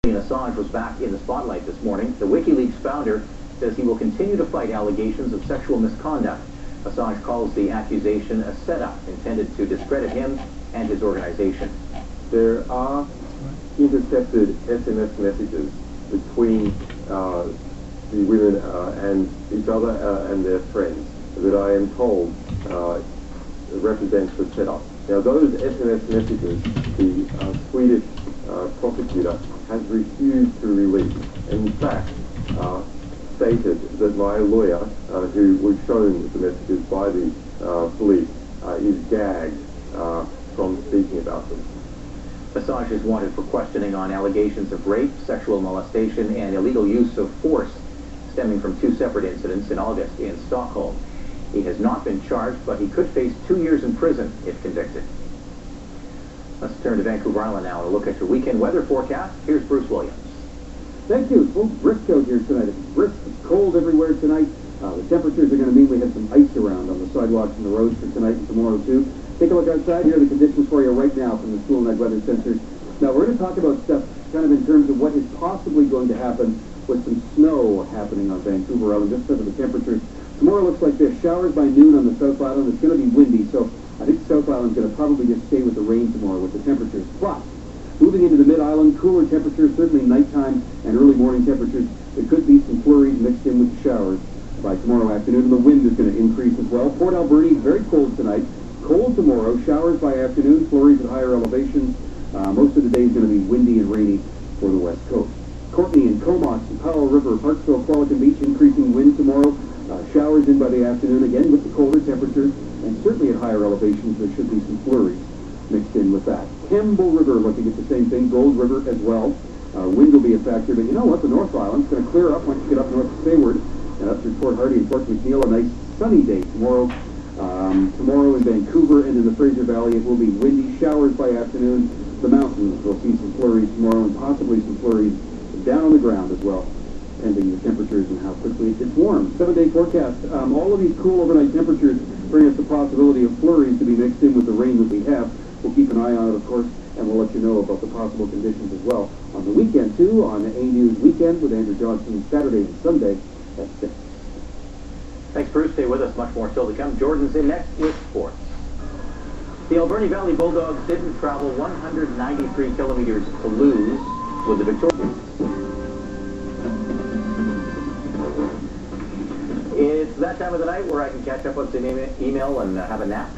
Assange was back in the spotlight this morning. The WikiLeaks founder says he will continue to fight allegations of sexual misconduct. Assange calls the accusation a setup intended to discredit him and his organization. There are intercepted SMS messages between the women and each other and their friends that I am told represents the setup. Now those SMS messages, the Swedish prosecutor has refused to release. And in fact, stated that my lawyer, who was shown the messages by the police, is gagged from speaking about them. Assange is wanted for questioning on allegations of rape, sexual molestation, and illegal use of force stemming from two separate incidents in August in Stockholm. He has not been charged, but he could face 2 years in prison if convicted. Let's turn to Vancouver Island now and look at your weekend weather forecast. Here's Bruce Williams. Thank you. It's a little brisk out here tonight. It's brisk, it's cold everywhere tonight. The temperatures are going to mean we have some ice around on the sidewalks and the roads for tonight and tomorrow too. Take a look outside. Here are the conditions for you right now from the School Night Weather Centers. Now we're going to talk about stuff kind of in terms of what is possibly going to happen with some snow happening on Vancouver Island just because of the temperatures. Tomorrow looks like there's showers by noon on the South Island. It's going to be windy, so I think South Island's going to probably just stay with the rain tomorrow with the temperatures. But moving into the Mid-Island, cooler temperatures, certainly nighttime and early morning temperatures. There could be some flurries mixed in with the showers by tomorrow afternoon, and the wind is going to increase as well. Port Alberni, very cold tonight. Cold tomorrow, showers by afternoon, flurries at higher elevations. Most of the day is going to be windy and rainy for the west coast. Courtney and Comox and Powell River, Parksville, Qualicum Beach, increasing wind tomorrow. Showers in by the afternoon, again with the colder temperatures, and certainly at higher elevations there should be some flurries mixed in with that. Campbell River looking at the same thing, Gold River as well. Wind will be a factor, but you know what, the North Island's going to clear up once you get up north to Sayward, and up through Port Hardy and Port McNeill, a nice sunny day tomorrow. Tomorrow in Vancouver and in the Fraser Valley it will be windy, showers by afternoon. The mountains will see some flurries tomorrow and possibly some flurries down on the ground as well, pending the temperatures and how quickly it gets warm. 7-day forecast. All of these cool overnight temperatures bring us the possibility of flurries to be mixed in with the rain that we have. We'll keep an eye on it, of course, and we'll let you know about the possible conditions as well on the weekend, too, on A News Weekend with Andrew Johnson, Saturday and Sunday at 6. Thanks, Bruce. Stay with us. Much more still to come. Jordan's in next with sports. The Alberni Valley Bulldogs didn't travel 193 kilometers to lose with the Victorians. It's that time of the night where I can catch up with an email and have a nap.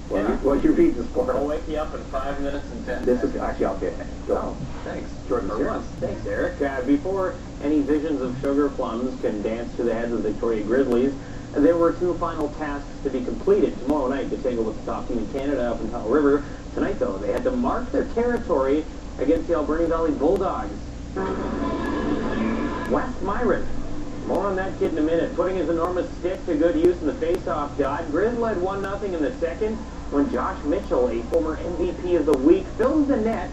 While you read the sport. I'll wake you up in 5 minutes and 10 This seconds. is actually okay. Go. Oh, thanks. Jordan, For once. Thanks, Eric. Before any visions of sugar plums can dance to the heads of the Victoria Grizzlies, there were two final tasks to be completed tomorrow night to take a look at the top team in Canada up in Powell River. Tonight, though, they had to mark their territory against the Alberni Valley Bulldogs. West Myron. More on that kid in a minute. Putting his enormous stick to good use in the face-off dot. Grizz led 1-0 in the second when Josh Mitchell, a former MVP of the week, fills the net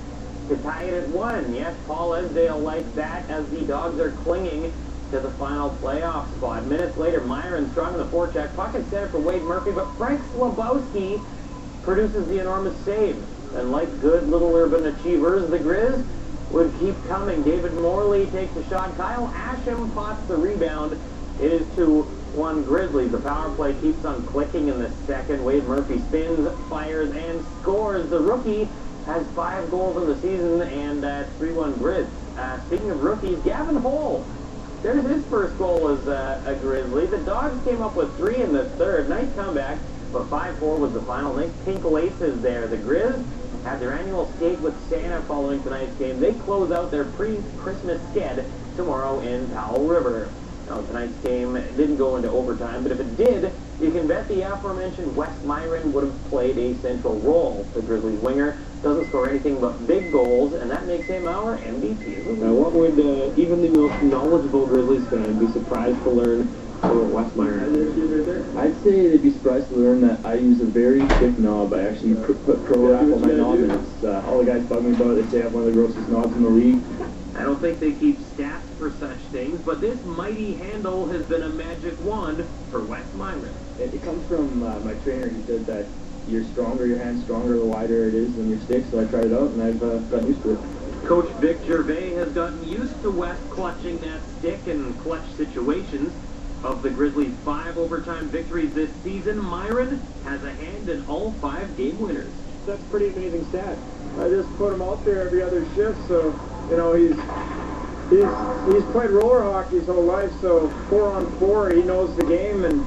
to tie it at 1. Yes, Paul Esdale likes that as the Dogs are clinging to the final playoff spot. Minutes later, Myron strong in the forecheck. Puck is center for Wade Murphy, but Frank Slabowski produces the enormous save. And like good little urban achievers, the Grizz would keep coming. David Morley takes the shot. Kyle Asham pots the rebound. It is 2-1 Grizzlies. The power play keeps on clicking in the second. Wade Murphy spins, fires, and scores. The rookie has 5 goals in the season, and 3-1 Grizz. Speaking of rookies, Gavin Hole. There's his first goal as a Grizzly. The Dogs came up with 3 in the third. Nice comeback, but 5-4 was the final. Nice pink laces there. The Grizz had their annual skate with Santa following tonight's game. They close out their pre-Christmas sked tomorrow in Powell River. Now, tonight's game didn't go into overtime, but if it did, you can bet the aforementioned West Myron would have played a central role. The Grizzlies winger doesn't score anything but big goals, and that makes him our MVP. Now, what would even the most knowledgeable Grizzlies fan be surprised to learn about West Myron? I'd say they'd be surprised to learn that I use a very thick knob. I actually put Pro Wrap on my knob, and it's, all the guys bug me about it. They say I have one of the grossest knobs in the league. I don't think they keep stats for such things, but this mighty handle has been a magic wand for West Myron. It comes from my trainer. He said that your hand's stronger, the wider it is than your stick, so I tried it out, and I've gotten used to it. Coach Vic Gervais has gotten used to West clutching that stick in clutch situations. Of the Grizzlies' 5 overtime victories this season, Myron has a hand in all 5 game winners. That's a pretty amazing stat. I just put him out there every other shift, so, you know, he's played roller hockey his whole life, so 4-on-4, he knows the game, and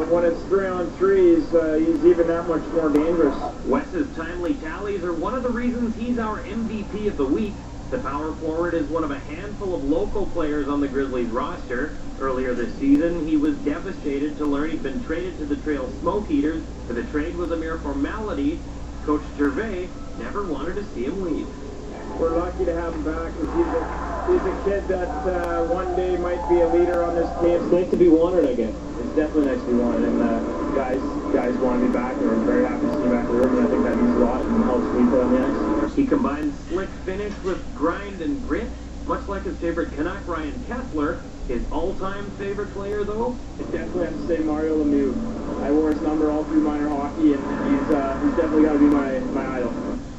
when it's 3-on-3, he's even that much more dangerous. Wes's timely tallies are one of the reasons he's our MVP of the week. The power forward is one of a handful of local players on the Grizzlies roster. Earlier this season, he was devastated to learn he'd been traded to the Trail Smoke Eaters, but the trade was a mere formality. Coach Gervais never wanted to see him leave. We're lucky to have him back, because he's a kid that one day might be a leader on this team. It's nice to be wanted, I guess. It's definitely nice to be wanted, and guys want me back, and I'm very happy to see me back in the room, and I think that means a lot and helps me play on the ice. He combines slick finish with grind and grit, much like his favorite Canuck, Ryan Kessler. His all-time favorite player, though? I definitely have to say Mario Lemieux. I wore his number all through minor hockey, and he's definitely got to be my idol.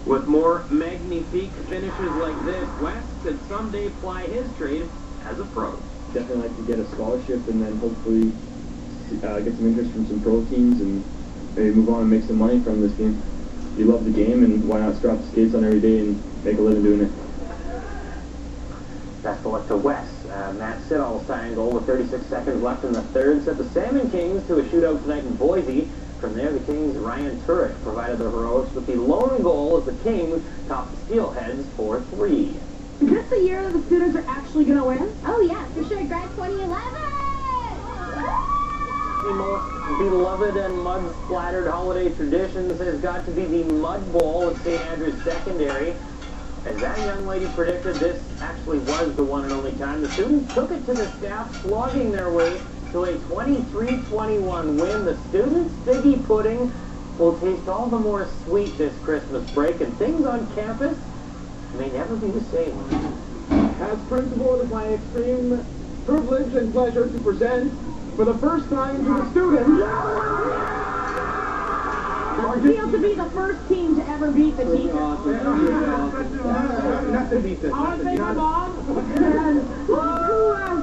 With more magnifique finishes like this, West could someday ply his trade as a pro. Definitely like to get a scholarship and then hopefully get some interest from some pro teams and maybe move on and make some money from this game. You love the game, and why not strap the skates on every day and make a living doing it? Best of luck to West. Matt Siddall's tying goal with 36 seconds left in the third sent the Salmon Kings to a shootout tonight in Boise. From there, the Kings' Ryan Turek provided the heroics with the lone goal as the Kings topped the Steelheads 4-3. Is this the year that the students are actually going to win? Oh yeah, for sure, grad 2011! The most beloved and mud-splattered holiday traditions has got to be the Mud Bowl at St. Andrews Secondary. As that young lady predicted, this actually was the one and only time. The students took it to the staff, slogging their way to a 23-21 win. The students' figgy pudding will taste all the more sweet this Christmas break, and things on campus may never be the same. As principal, it is my extreme privilege and pleasure to present, for the first time to the students, How does it feel to be the first team to ever beat the teacher? not to beat this. I want to thank my mom. And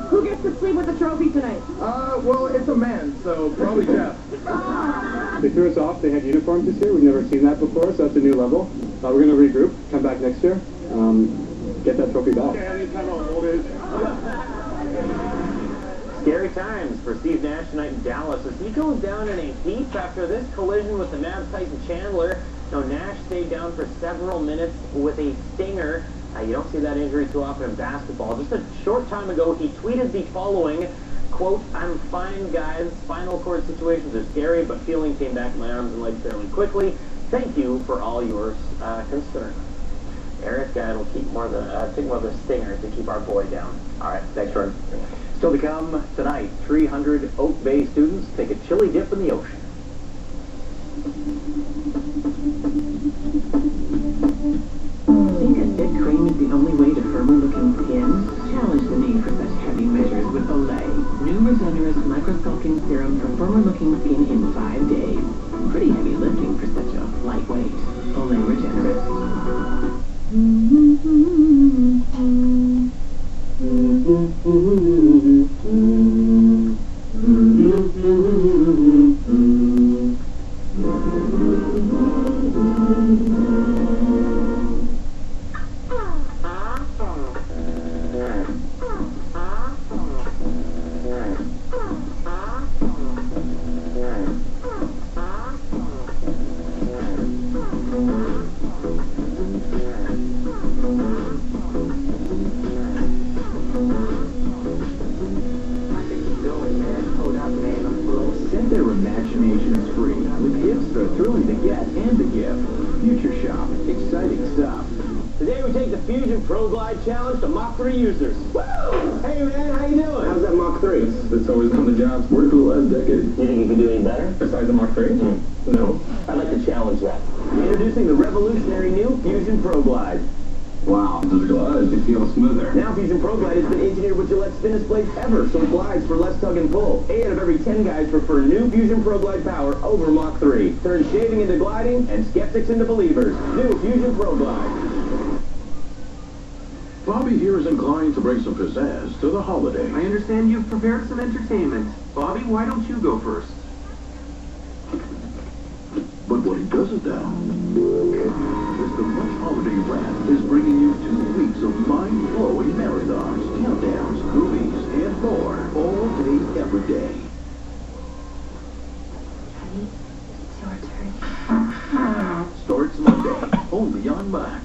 who gets to sleep with the trophy tonight? Well, it's a man, so probably Jeff. They threw us off. They had uniforms this year. We've never seen that before, so that's a new level. We're going to regroup, come back next year, get that trophy back. Scary times for Steve Nash tonight in Dallas as he goes down in a heap after this collision with the Mavs Tyson Chandler. Now, Nash stayed down for several minutes with a stinger. You don't see that injury too often in basketball. Just a short time ago, he tweeted the following, quote, "I'm fine, guys. Spinal cord situations are scary, but feeling came back in my arms and legs fairly quickly. Thank you for all your concern." Eric, it'll keep more of the, take more of the stinger to keep our boy down. All right, thanks, Jordan. Still to come tonight, 300 Oak Bay students take a chili dip in the ocean. Think a thick cream is the only way to firmer-looking skin? Challenge the need for such heavy measures with Olay. New Regenerous Microsculpting Serum for firmer-looking skin in 5 days. Pretty heavy lifting for such a lightweight. Olay Regenerous. Set their imaginations free with gifts that are thrilling to get and to give. Future Shop. Exciting stuff. Today we take the Fusion Pro Glide Challenge to Mach 3 users. Woo! Hey man, how you doing? How's that Mach 3? That's always come to jobs worked for the last decade. You think you can do any better? Besides the Mach 3? No. I'd like to challenge that. Introducing the revolutionary new Fusion Pro Glide. Wow. Does it glide? It feels smoother. Now Fusion Pro Glide has been engineered with Gillette's thinnest blades ever, so it glides for less tug and pull. 8 out of every 10 guys prefer new Fusion Pro Glide power over Mach 3. Turn shaving into gliding and skeptics into believers. New Fusion Pro Glide. Bobby here is inclined to bring some pizzazz to the holiday. I understand you've prepared some entertainment. Bobby, why don't you go first? But what he doesn't know is the Much Holiday Wrap is bringing you 2 weeks of mind-blowing marathons, countdowns, movies, and more, all day, every day. It's your turn. Starts Monday, only on Much.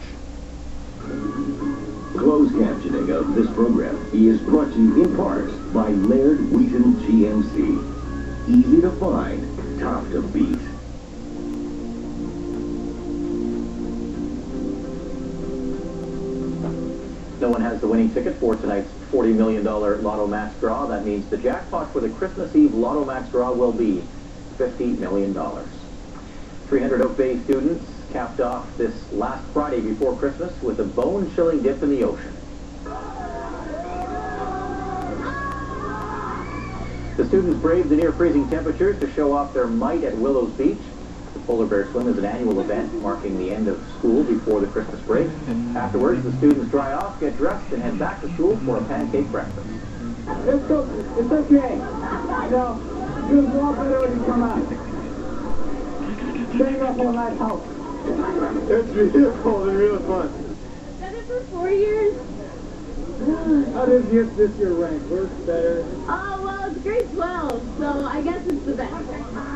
Closed captioning of this program is brought to you in part by Laird Wheaton GMC. Easy to find, tough to beat. No one has the winning ticket for tonight's $40 million Lotto Max draw. That means the jackpot for the Christmas Eve Lotto Max draw will be $50 million. 300 Oak Bay students capped off this last Friday before Christmas with a bone-chilling dip in the ocean. The students braved the near-freezing temperatures to show off their might at Willows Beach. The Polar Bear Swim is an annual event marking the end of school before the Christmas break. Afterwards, the students dry off, get dressed, and head back to school for a pancake breakfast. It's okay. No, you'll walk better when you come out. Staying up all night helps. It's beautiful and real fun. Done it for 4 years. How does this year rank? Worse, better? Oh, well, it's grade 12, so I guess it's the best.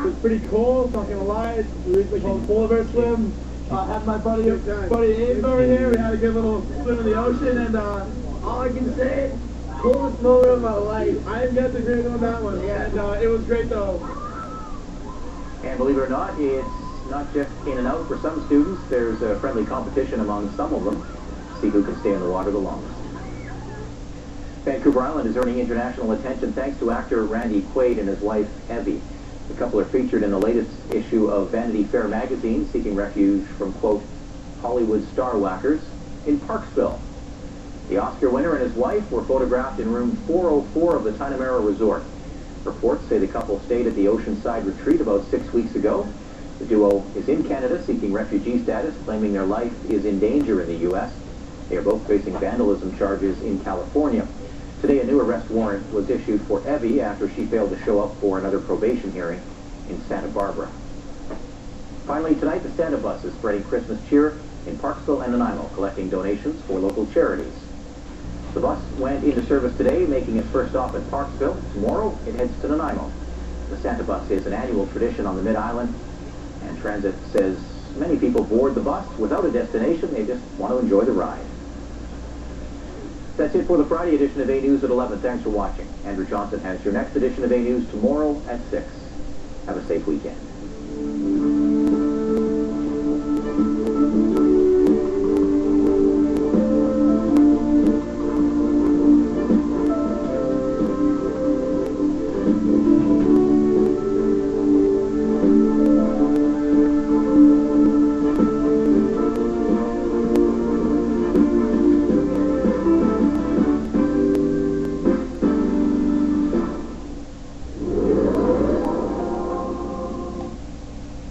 It's pretty cool, not gonna lie. It's usually called Polar Bear Swim. Had my buddy Abe over here. We had a good little swim in the ocean, and all I can say, coolest moment of my life. I am yet to agree on that one. And it was great though. And believe it or not, it's not just in and out for some students. There's a friendly competition among some of them to see who can stay in the water the longest. Vancouver Island is earning international attention thanks to actor Randy Quaid and his wife, Evie. The couple are featured in the latest issue of Vanity Fair magazine, seeking refuge from, quote, Hollywood star whackers in Parksville. The Oscar winner and his wife were photographed in room 404 of the Tinamera Resort. Reports say the couple stayed at the Oceanside retreat about 6 weeks ago. The duo is in Canada seeking refugee status, claiming their life is in danger in the U.S. They are both facing vandalism charges in California. Today, a new arrest warrant was issued for Evie after she failed to show up for another probation hearing in Santa Barbara. Finally, tonight, the Santa Bus is spreading Christmas cheer in Parksville and Nanaimo, collecting donations for local charities. The bus went into service today, making its first stop at Parksville. Tomorrow, it heads to Nanaimo. The Santa Bus is an annual tradition on the Mid-Island, and Transit says many people board the bus without a destination. They just want to enjoy the ride. That's it for the Friday edition of A News at 11. Thanks for watching. Andrew Johnson has your next edition of A News tomorrow at 6. Have a safe weekend.